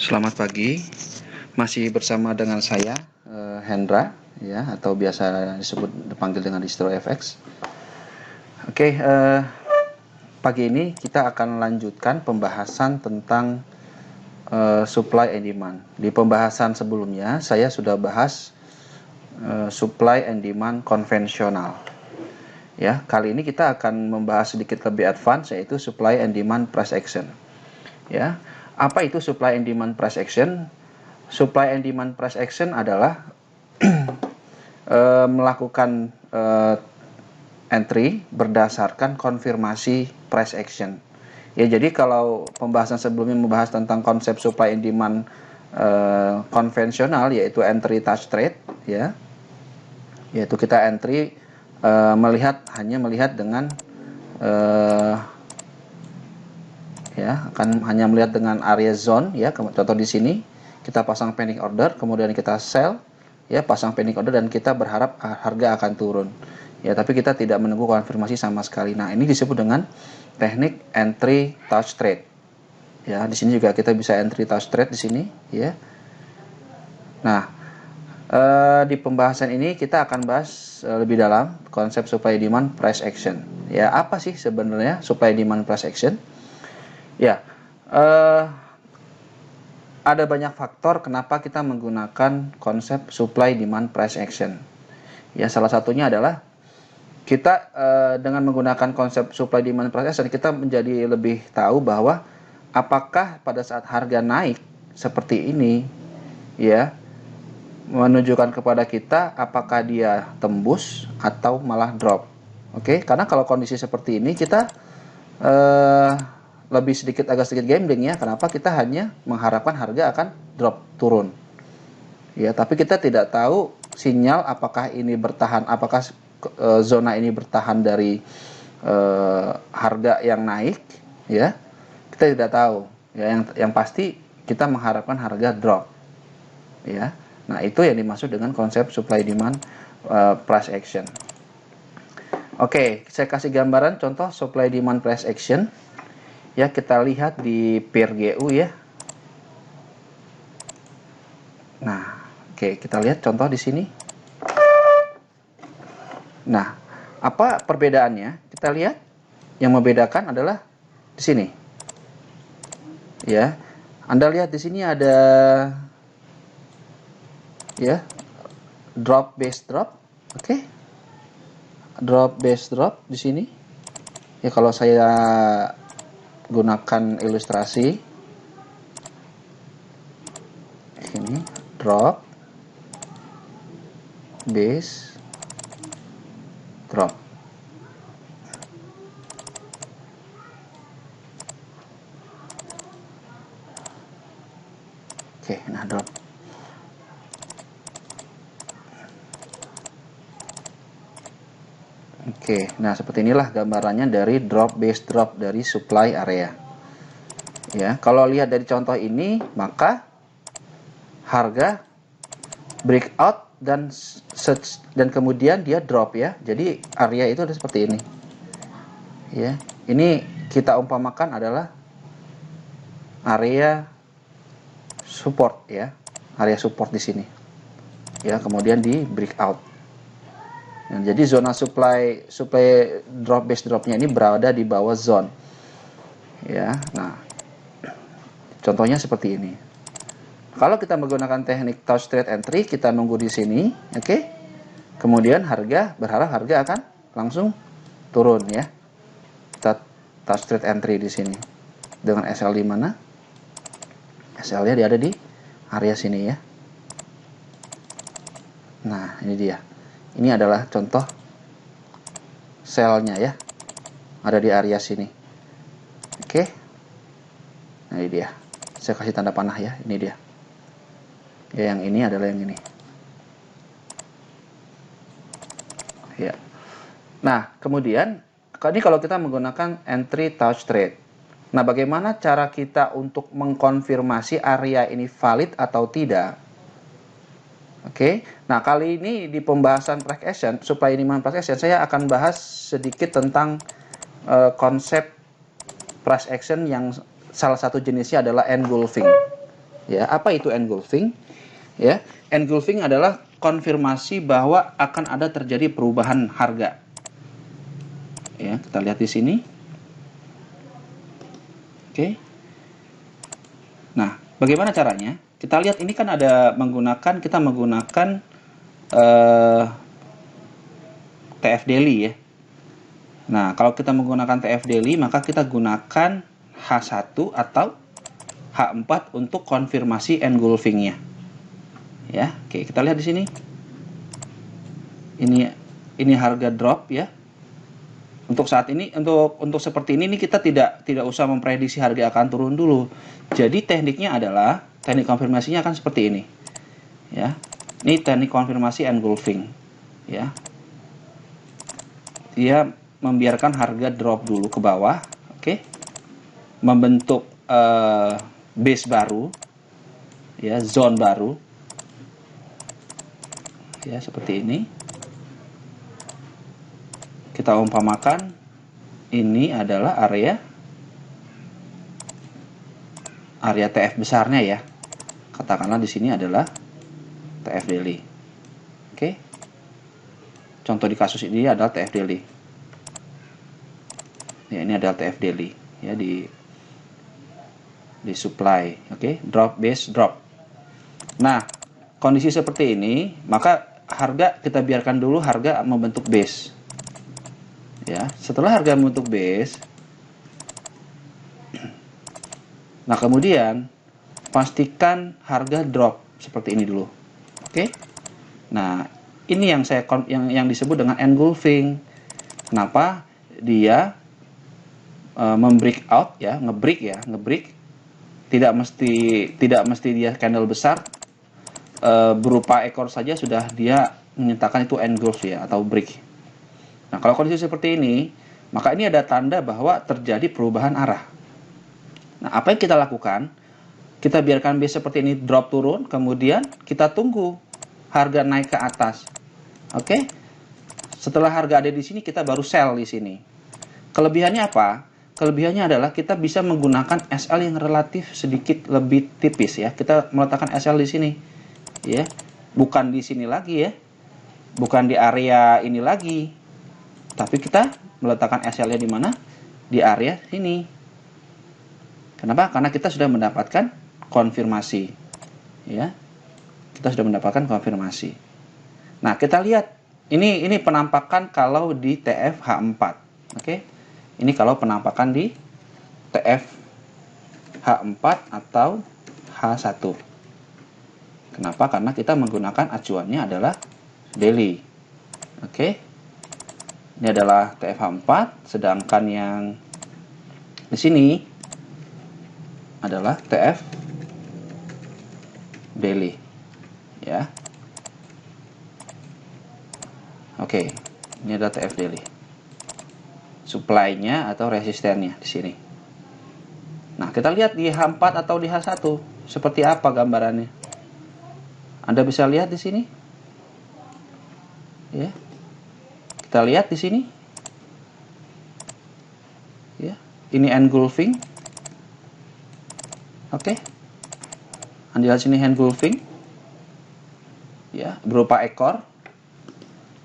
Selamat pagi, masih bersama dengan saya Hendra, ya, atau biasa dipanggil dengan Distro FX. Oke, pagi ini kita akan lanjutkan pembahasan tentang supply and demand. Di pembahasan sebelumnya saya sudah bahas supply and demand konvensional. Ya, kali ini kita akan membahas sedikit lebih advance, yaitu supply and demand price action. Ya, apa itu supply and demand price action? Supply and demand price action adalah melakukan entry berdasarkan konfirmasi price action. Ya, jadi kalau pembahasan sebelumnya membahas tentang konsep supply and demand konvensional, yaitu entry touch trade, ya, yaitu kita entry hanya melihat dengan hanya melihat dengan area zone, ya. Contoh di sini kita pasang pending order, kemudian kita sell, ya, pasang pending order, dan kita berharap harga akan turun, ya, tapi kita tidak menunggu konfirmasi sama sekali. Nah, ini disebut dengan teknik entry touch trade, ya. Di sini juga kita bisa entry touch trade di sini, ya. Nah, di pembahasan ini kita akan bahas lebih dalam konsep supply demand price action. Ya, apa sih sebenarnya supply demand price action? Ya, ada banyak faktor kenapa kita menggunakan konsep supply demand price action. Ya, salah satunya adalah kita dengan menggunakan konsep supply demand price action, kita menjadi lebih tahu bahwa apakah pada saat harga naik seperti ini, ya, menunjukkan kepada kita apakah dia tembus atau malah drop. Oke, karena kalau kondisi seperti ini kita agak sedikit gambling, ya. Kenapa? Kita hanya mengharapkan harga akan drop, turun, ya, tapi kita tidak tahu sinyal apakah ini bertahan, apakah zona ini bertahan dari harga yang naik, ya, kita tidak tahu, ya. Yang pasti kita mengharapkan harga drop, ya. Nah, itu yang dimaksud dengan konsep supply demand price action. Oke, saya kasih gambaran contoh supply demand price action. Ya, kita lihat di pair GU, ya. Nah, oke, kita lihat contoh di sini. Nah, apa perbedaannya? Kita lihat yang membedakan adalah di sini. Ya. Anda lihat di sini ada, ya, drop base drop. Oke. Drop base drop di sini. Ya, kalau saya gunakan ilustrasi ini, drop base drop. Oke, nah, drop. Oke, nah seperti inilah gambarannya dari drop base drop dari supply area. Ya, kalau lihat dari contoh ini, maka harga breakout dan kemudian dia drop, ya. Jadi area itu ada seperti ini. Ya, ini kita umpamakan adalah area support, ya. Area support di sini. Ya, kemudian di breakout. Nah, jadi zona supply drop base dropnya ini berada di bawah zone, ya. Nah, contohnya seperti ini. Kalau kita menggunakan teknik touch trade entry, kita nunggu di sini, oke. Kemudian berharap harga akan langsung turun, ya. Kita touch trade entry di sini dengan SL di mana? SL-nya dia ada di area sini, ya. Nah, ini dia. Ini adalah contoh sell-nya, ya. Ada di area sini. Oke. Nah, ini dia. Saya kasih tanda panah, ya. Ini dia. Ya, yang ini adalah yang ini. Ya. Nah, kemudian ini kalau kita menggunakan entry touch trade. Nah, bagaimana cara kita untuk mengkonfirmasi area ini valid atau tidak? Oke, nah kali ini di pembahasan price action, supply demand price action, saya akan bahas sedikit tentang konsep price action yang salah satu jenisnya adalah engulfing. Ya, apa itu engulfing? Ya, engulfing adalah konfirmasi bahwa akan ada terjadi perubahan harga. Ya, kita lihat di sini. Oke. Nah, bagaimana caranya? Kita lihat ini kan ada kita menggunakan TF daily ya. Nah, kalau kita menggunakan TF daily, maka kita gunakan H1 atau H4 untuk konfirmasi engulfingnya. Ya, oke, kita lihat di sini. Ini harga drop ya. Untuk saat ini, untuk seperti ini kita tidak usah memprediksi harga akan turun dulu. Jadi tekniknya adalah teknik konfirmasinya akan seperti ini. Ya. Ini teknik konfirmasi engulfing. Ya. Dia membiarkan harga drop dulu ke bawah, oke. Membentuk base baru. Ya, zone baru. Ya, seperti ini. Kita umpamakan ini adalah area TF besarnya ya. Katakanlah di sini adalah TF daily. Oke. Contoh di kasus ini adalah TF daily. Ya, ini adalah TF daily ya di supply. Oke, drop base drop. Nah, kondisi seperti ini, maka harga kita biarkan dulu harga membentuk base. Ya, setelah harga membentuk base, nah kemudian pastikan harga drop seperti ini dulu. Oke. Nah, ini yang disebut dengan engulfing. Kenapa? Dia membreak out ya, ngebreak. Tidak mesti dia candle besar, berupa ekor saja sudah dia menyatakan itu engulf ya atau break. Nah, kalau kondisi seperti ini, maka ini ada tanda bahwa terjadi perubahan arah. Nah, apa yang kita lakukan? Kita biarkan base seperti ini drop turun, kemudian kita tunggu harga naik ke atas. Oke? Setelah harga ada di sini, kita baru sell di sini. Kelebihannya apa? Kelebihannya adalah kita bisa menggunakan SL yang relatif sedikit lebih tipis ya. Kita meletakkan SL di sini. Ya. Bukan di sini lagi ya. Bukan di area ini lagi. Tapi kita meletakkan SL-nya di mana? Di area sini. Kenapa? Karena kita sudah mendapatkan konfirmasi. Ya. Kita sudah mendapatkan konfirmasi. Nah, kita lihat ini penampakan kalau di TF H4. Oke. Ini kalau penampakan di TF H4 atau H1. Kenapa? Karena kita menggunakan acuannya adalah daily. Oke. Ini adalah TF4, sedangkan yang di sini adalah TF daily. Ya. Oke, ini adalah TF daily. Supply-nya atau resistennya di sini. Nah, kita lihat di H4 atau di H1 seperti apa gambarannya. Anda bisa lihat di sini. Ya. Kita lihat di sini. Ya, ini engulfing. Oke. Anda lihat sini engulfing. Ya, berupa ekor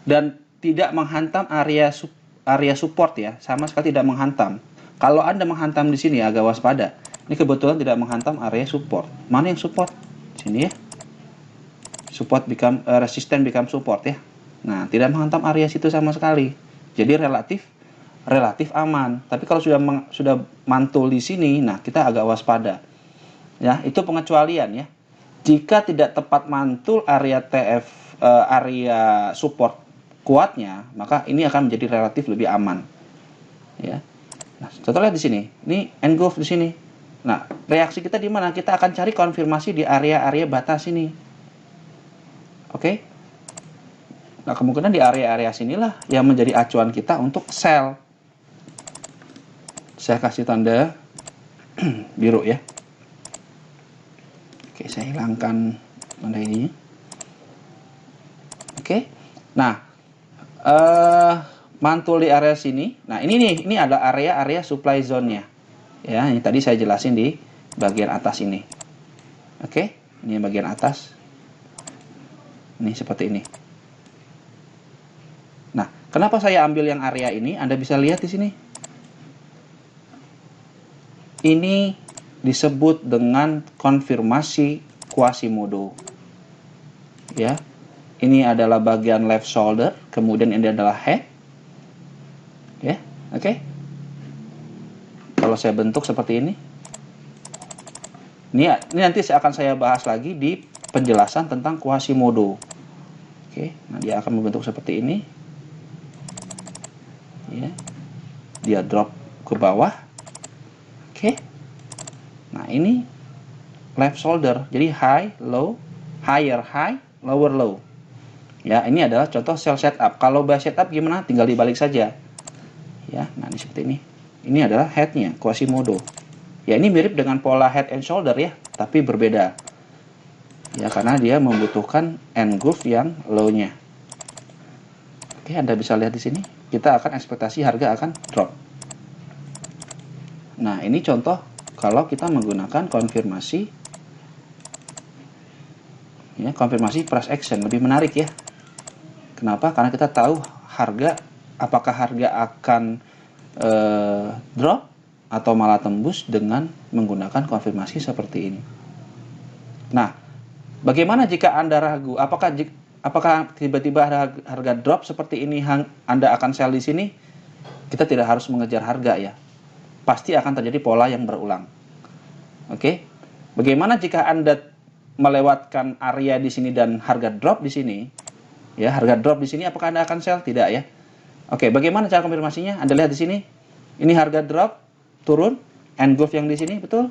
dan tidak menghantam area support ya, sama sekali tidak menghantam. Kalau Anda menghantam di sini agak waspada. Ini kebetulan tidak menghantam area support. Mana yang support? Sini ya. Support resisten become support ya. Nah, tidak menghantam area situ sama sekali. Jadi relatif aman. Tapi kalau sudah mantul di sini, nah kita agak waspada. Ya, itu pengecualian ya. Jika tidak tepat mantul area area support kuatnya, maka ini akan menjadi relatif lebih aman. Ya. Nah, contoh lihat di sini. Ini engulf di sini. Nah, reaksi kita di mana? Kita akan cari konfirmasi di area-area batas ini. Oke. Nah, kemungkinan di area-area sinilah yang menjadi acuan kita untuk sell. Saya kasih tanda biru ya. Oke, saya hilangkan tanda ini. Oke. Nah, mantul di area sini. Nah, ini ada area supply zone-nya. Ya, ini tadi saya jelasin di bagian atas ini. Oke, ini bagian atas. Ini seperti ini. Nah, kenapa saya ambil yang area ini? Anda bisa lihat di sini. Ini disebut dengan konfirmasi Quasimodo. Ya. Ini adalah bagian left shoulder, kemudian ini adalah head. Ya, oke. Kalau saya bentuk seperti ini. Ini nanti akan saya bahas lagi di penjelasan tentang Quasimodo. Oke, nah dia akan membentuk seperti ini. Ya. Dia drop ke bawah. Oke. Nah, ini left shoulder. Jadi high, low, higher high, lower low. Ya, ini adalah contoh sell setup. Kalau buy setup gimana? Tinggal dibalik saja. Ya, nah ini seperti ini. Ini adalah headnya, Quasimodo. Ya, ini mirip dengan pola head and shoulder ya, tapi berbeda. Ya, karena dia membutuhkan engulf yang low-nya. Oke, Anda bisa lihat di sini. Kita akan ekspektasi harga akan drop. Nah, ini contoh kalau kita menggunakan konfirmasi. Ya, konfirmasi price action lebih menarik ya. Kenapa? Karena kita tahu harga, apakah harga akan drop atau malah tembus dengan menggunakan konfirmasi seperti ini. Nah, bagaimana jika Anda ragu? Apakah tiba-tiba harga drop seperti ini Anda akan sell di sini? Kita tidak harus mengejar harga ya. Pasti akan terjadi pola yang berulang. Oke. Bagaimana jika Anda melewatkan area di sini dan harga drop di sini? Ya, harga drop di sini, apakah Anda akan sell? Tidak ya. Oke, bagaimana cara konfirmasinya? Anda lihat di sini. Ini harga drop, turun, engulf yang di sini, betul?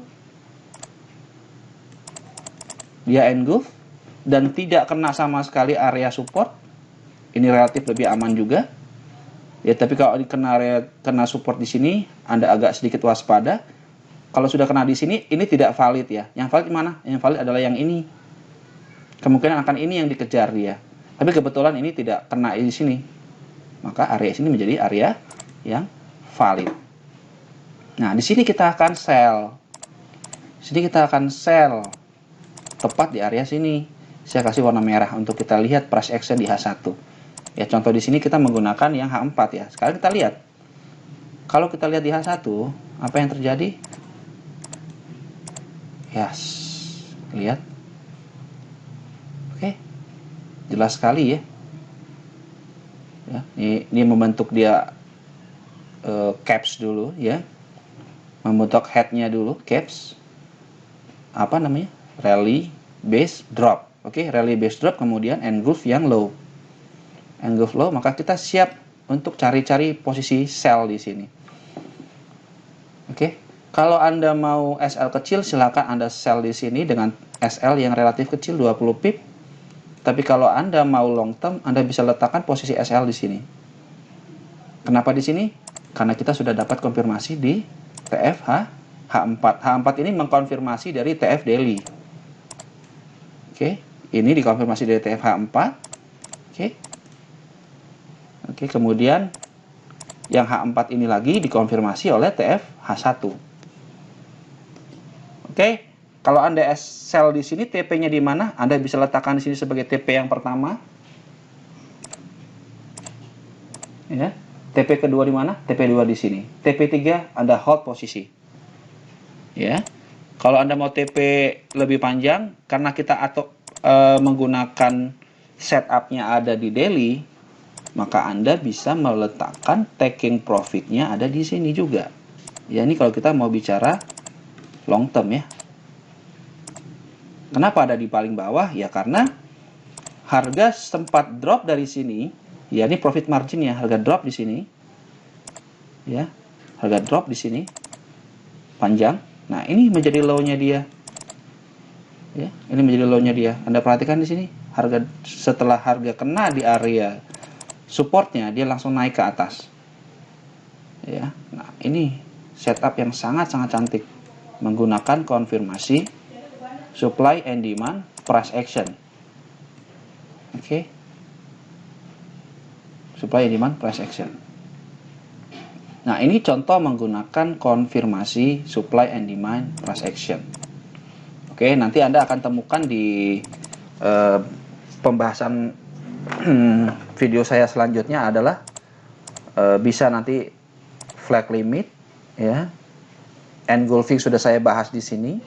Dia engulf dan tidak kena sama sekali area support. Ini relatif lebih aman juga. Ya, tapi kalau kena support di sini, Anda agak sedikit waspada. Kalau sudah kena di sini, ini tidak valid ya. Yang valid mana? Yang valid adalah yang ini. Kemungkinan akan ini yang dikejar dia. Tapi kebetulan ini tidak kena di sini. Maka area sini menjadi area yang valid. Nah, di sini kita akan sell. Sini kita akan sell tepat di area sini. Saya kasih warna merah untuk kita lihat price action di H1. Ya, contoh di sini kita menggunakan yang H4 ya. Sekarang kita lihat. Kalau kita lihat di H1, apa yang terjadi? Yes. Lihat. Oke. Jelas sekali ya. Ya, ini membentuk dia caps dulu ya. Membentuk headnya dulu, caps. Apa namanya? Rally base drop. Oke, rally base drop kemudian engulf yang low. Engulf low, maka kita siap untuk cari-cari posisi sell di sini. Oke. Kalau Anda mau SL kecil, silakan Anda sell di sini dengan SL yang relatif kecil 20 pip. Tapi kalau Anda mau long term, Anda bisa letakkan posisi SL di sini. Kenapa di sini? Karena kita sudah dapat konfirmasi di TF H4. H4 ini mengkonfirmasi dari TF daily. Oke, ini dikonfirmasi dari TF H4. Oke. Oke, kemudian yang H4 ini lagi dikonfirmasi oleh TF H1. Oke. Kalau Anda sell di sini, TP-nya di mana? Anda bisa letakkan di sini sebagai TP yang pertama. Ya. TP kedua di mana? TP2 di sini. TP3 Anda hold posisi. Ya. Kalau Anda mau TP lebih panjang, karena kita menggunakan setupnya ada di daily, maka Anda bisa meletakkan taking profitnya ada di sini juga. Ya, ini kalau kita mau bicara long term ya. Kenapa ada di paling bawah? Ya karena harga sempat drop dari sini. Ya, ini profit marginnya, harga drop di sini. Ya, harga drop di sini. Panjang. Nah, ini menjadi low-nya dia. Ya, ini menjadi low-nya dia. Anda perhatikan di sini, setelah harga kena di area supportnya, dia langsung naik ke atas. Ya, nah ini setup yang sangat-sangat cantik menggunakan konfirmasi supply and demand price action. Oke. Supply and demand price action. Nah, ini contoh menggunakan konfirmasi supply and demand price action. Oke, nanti Anda akan temukan di pembahasan video saya selanjutnya adalah bisa nanti flag limit, ya, engulfing sudah saya bahas di sini,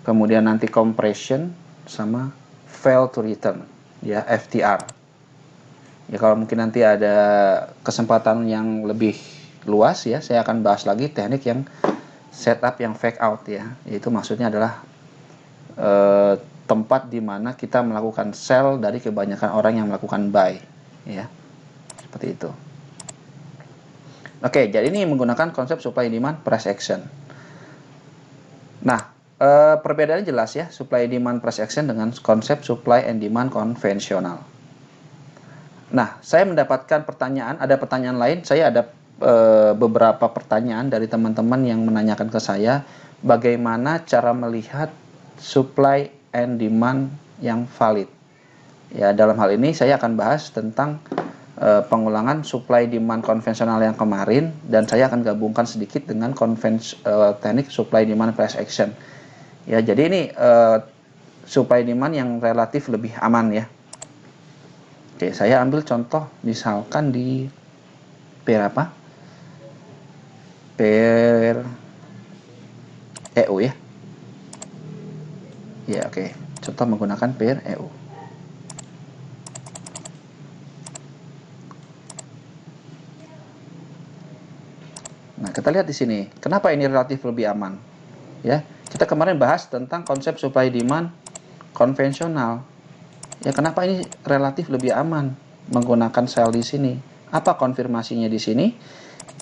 kemudian nanti compression sama fail to return, ya, FTR. Ya, kalau mungkin nanti ada kesempatan yang lebih luas, ya, saya akan bahas lagi teknik yang setup yang fake out, ya, yaitu maksudnya adalah tempat di mana kita melakukan sell dari kebanyakan orang yang melakukan buy, ya, seperti itu. Oke, jadi ini menggunakan konsep supply demand price action. Nah, perbedaannya jelas ya, supply demand price action dengan konsep supply and demand konvensional. Nah, saya mendapatkan pertanyaan, ada pertanyaan lain, saya ada beberapa pertanyaan dari teman-teman yang menanyakan ke saya bagaimana cara melihat supply and demand yang valid. Ya, dalam hal ini saya akan bahas tentang pengulangan supply demand konvensional yang kemarin, dan saya akan gabungkan sedikit dengan teknik supply demand price action. Ya, jadi ini supply demand yang relatif lebih aman, ya. Oke, saya ambil contoh misalkan di pair apa? Pair EU, ya. Ya, oke. Contoh menggunakan pair EU. Nah, kita lihat di sini. Kenapa ini relatif lebih aman? Ya, kita kemarin bahas tentang konsep supply demand konvensional. Ya, kenapa ini relatif lebih aman menggunakan sell di sini? Apa konfirmasinya di sini?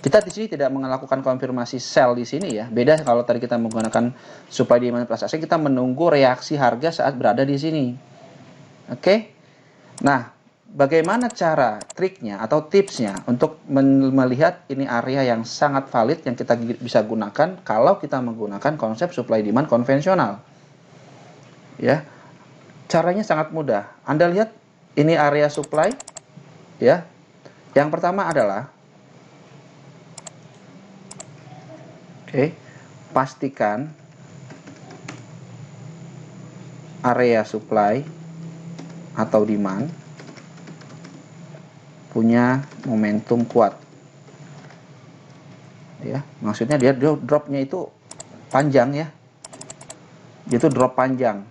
Kita di sini tidak melakukan konfirmasi sell di sini, ya. Beda kalau tadi kita menggunakan supply demand price action, kita menunggu reaksi harga saat berada di sini. Oke? Nah, bagaimana cara triknya atau tipsnya untuk melihat ini area yang sangat valid yang kita bisa gunakan kalau kita menggunakan konsep supply demand konvensional? Ya, caranya sangat mudah. Anda lihat ini area supply, ya. Yang pertama adalah, pastikan area supply atau demand punya momentum kuat, ya. Maksudnya dia dropnya itu panjang, ya. Itu drop panjang,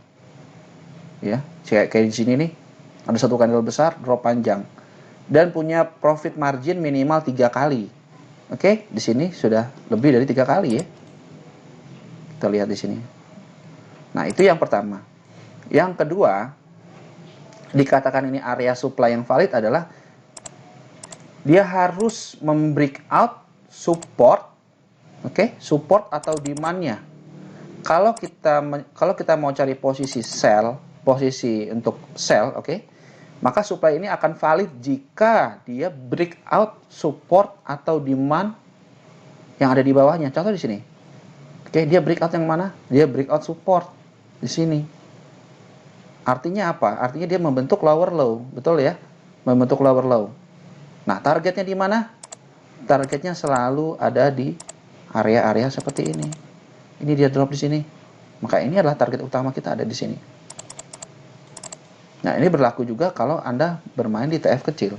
ya. Kayak di sini nih, ada satu candle besar, drop panjang, dan punya profit margin minimal 3 kali. Oke, di sini sudah lebih dari 3 kali, ya. Kita lihat di sini. Nah, itu yang pertama. Yang kedua, dikatakan ini area supply yang valid adalah dia harus membreak out support, support atau demandnya. Kalau kita mau cari posisi sell, posisi untuk sell, maka supply ini akan valid jika dia break out support atau demand yang ada di bawahnya. Contoh di sini, dia break out yang mana? Dia break out support di sini. Artinya apa? Artinya dia membentuk lower low, betul ya? Membentuk lower low. Nah, targetnya di mana? Targetnya selalu ada di area-area seperti ini. Ini dia drop di sini. Maka ini adalah target utama kita ada di sini. Nah, ini berlaku juga kalau Anda bermain di TF kecil.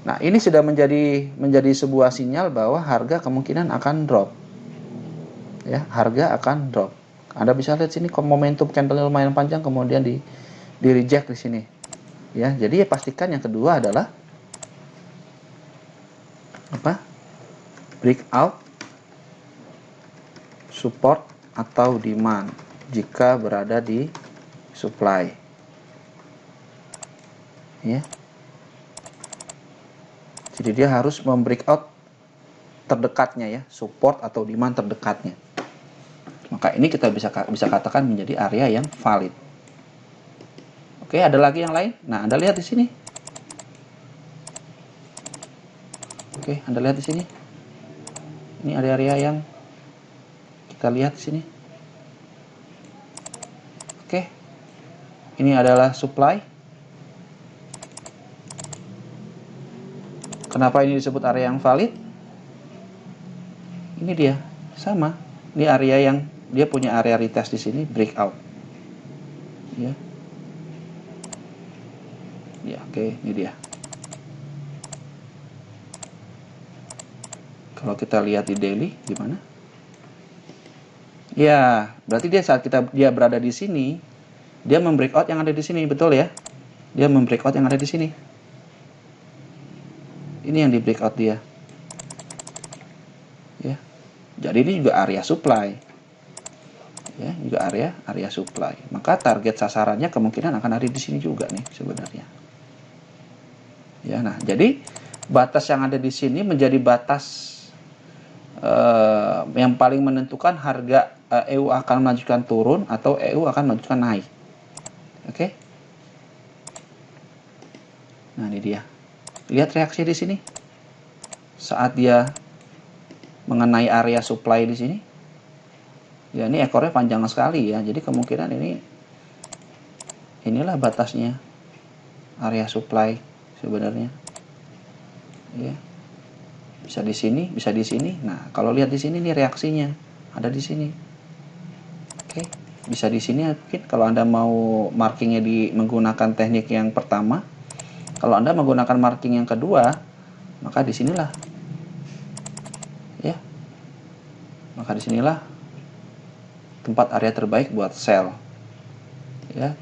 Nah, ini sudah menjadi sebuah sinyal bahwa harga kemungkinan akan drop. Ya, harga akan drop. Anda bisa lihat sini momentum candle lumayan panjang, kemudian di reject di sini. Ya, jadi pastikan yang kedua adalah breakout support atau demand jika berada di supply. Ya. Jadi dia harus membreakout terdekatnya, ya, support atau demand terdekatnya. Maka ini kita bisa katakan menjadi area yang valid. Ada lagi yang lain. Nah, Anda lihat di sini. Anda lihat di sini. Ini area-area yang kita lihat di sini. Ini adalah supply. Kenapa ini disebut area yang valid? Ini dia, sama. Ini area yang dia punya area retest di sini, breakout. Ya. Ya, oke, ini dia. Kalau kita lihat di daily gimana? Ya, berarti dia saat dia berada di sini, dia membreakout yang ada di sini, betul ya? Dia membreakout yang ada di sini. Ini yang di breakout dia. Ya. Jadi ini juga area supply. Ya, juga area supply. Maka target sasarannya kemungkinan akan ada di sini juga nih sebenarnya. Ya, nah, jadi batas yang ada di sini menjadi batas yang paling menentukan harga EU akan melanjutkan turun atau EU akan melanjutkan naik. Oke. Nah, ini dia. Lihat reaksi di sini. Saat dia mengenai area supply di sini. Ya, ini ekornya panjang sekali ya. Jadi kemungkinan inilah batasnya area supply sebenarnya. Ya. Bisa di sini, bisa di sini. Nah, kalau lihat di sini nih reaksinya ada di sini. Oke, bisa di sini mungkin kalau Anda mau markingnya menggunakan teknik yang pertama. Kalau Anda menggunakan marking yang kedua, maka disinilah. Ya. Maka disinilah tempat area terbaik buat sell. Ya.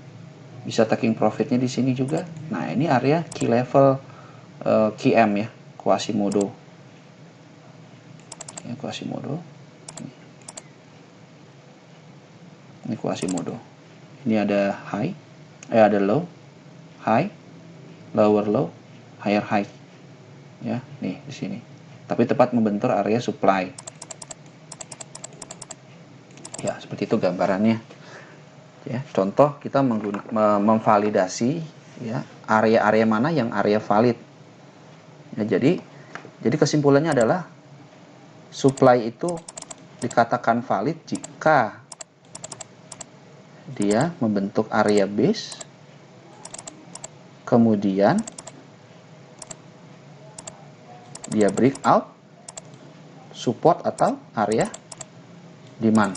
Bisa taking profitnya di sini juga. Nah, ini area key level QM ya, Quasimodo. Ya, Quasimodo. Ini Quasimodo. Ini ada high, ada low, high, lower low, higher high. Ya, nih di sini. Tapi tepat membentur area supply. Ya, seperti itu gambarannya. Ya, contoh kita memvalidasi ya area-area mana yang area valid. Ya, jadi kesimpulannya adalah supply itu dikatakan valid jika dia membentuk area base, kemudian dia breakout, support atau area demand.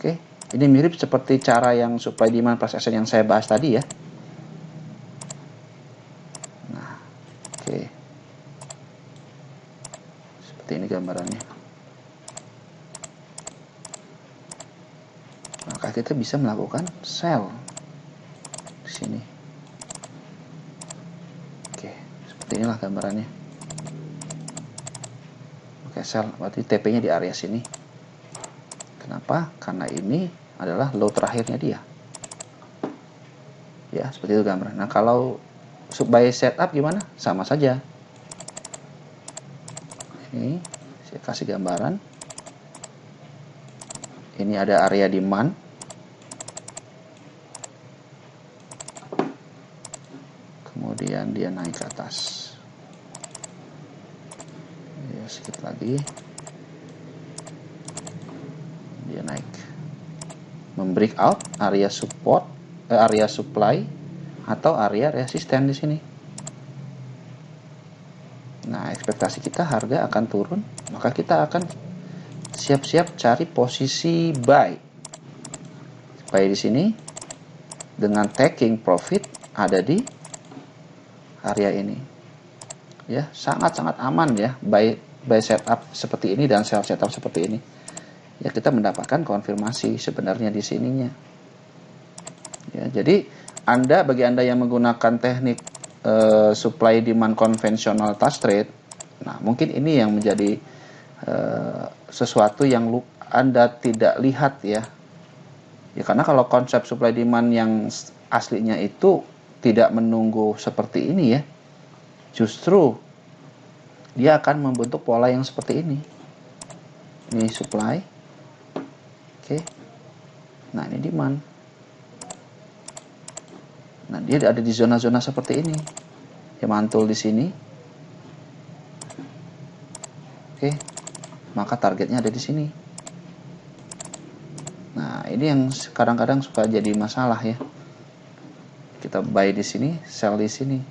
Oke, ini mirip seperti cara yang supply demand price action yang saya bahas tadi ya. Nah, oke. Seperti ini gambarannya. Maka kita bisa melakukan sell di sini. Oke, seperti inilah gambarannya. Oke, sell berarti TP-nya di area sini. Kenapa? Karena ini adalah low terakhirnya dia. Ya, seperti itu gambaran. Nah, kalau buy setup gimana? Sama saja. Ini saya kasih gambaran. Ini ada area demand. Kemudian dia naik ke atas. Ya, sedikit lagi. Dia naik. Membreakout area support, area supply atau area resisten di sini. Nah, ekspektasi kita harga akan turun, maka kita akan siap-siap cari posisi buy. Buy di sini dengan taking profit ada di area ini. Ya, sangat-sangat aman ya buy setup seperti ini dan sell setup seperti ini. Ya, kita mendapatkan konfirmasi sebenarnya di sininya. Ya, jadi bagi Anda yang menggunakan teknik supply demand konvensional touch trade, nah mungkin ini yang menjadi sesuatu yang Anda tidak lihat ya. Ya, karena kalau konsep supply demand yang aslinya itu tidak menunggu seperti ini ya, justru dia akan membentuk pola yang seperti ini. Ini supply, oke. Nah, ini demand. Nah, dia ada di zona-zona seperti ini. Dia mantul di sini. Oke. Maka targetnya ada di sini. Nah, ini yang kadang-kadang suka jadi masalah ya. Kita buy di sini, sell di sini.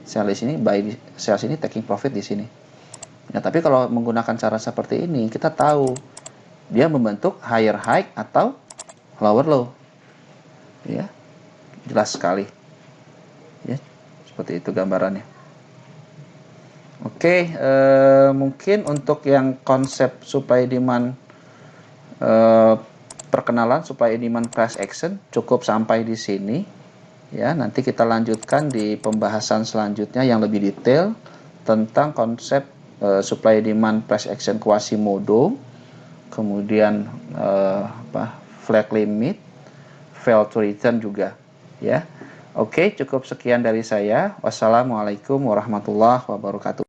Sell di sini, sell sini, taking profit di sini. Nah, tapi kalau menggunakan cara seperti ini, kita tahu dia membentuk higher high atau lower low. Ya, jelas sekali. Ya, seperti itu gambarannya. Oke, mungkin untuk yang konsep supply demand, perkenalan supply demand price action cukup sampai di sini. Ya, nanti kita lanjutkan di pembahasan selanjutnya yang lebih detail tentang konsep supply demand price action Quasimodo, kemudian flag limit, fail to return juga. Ya, oke, cukup sekian dari saya. Wassalamualaikum warahmatullahi wabarakatuh.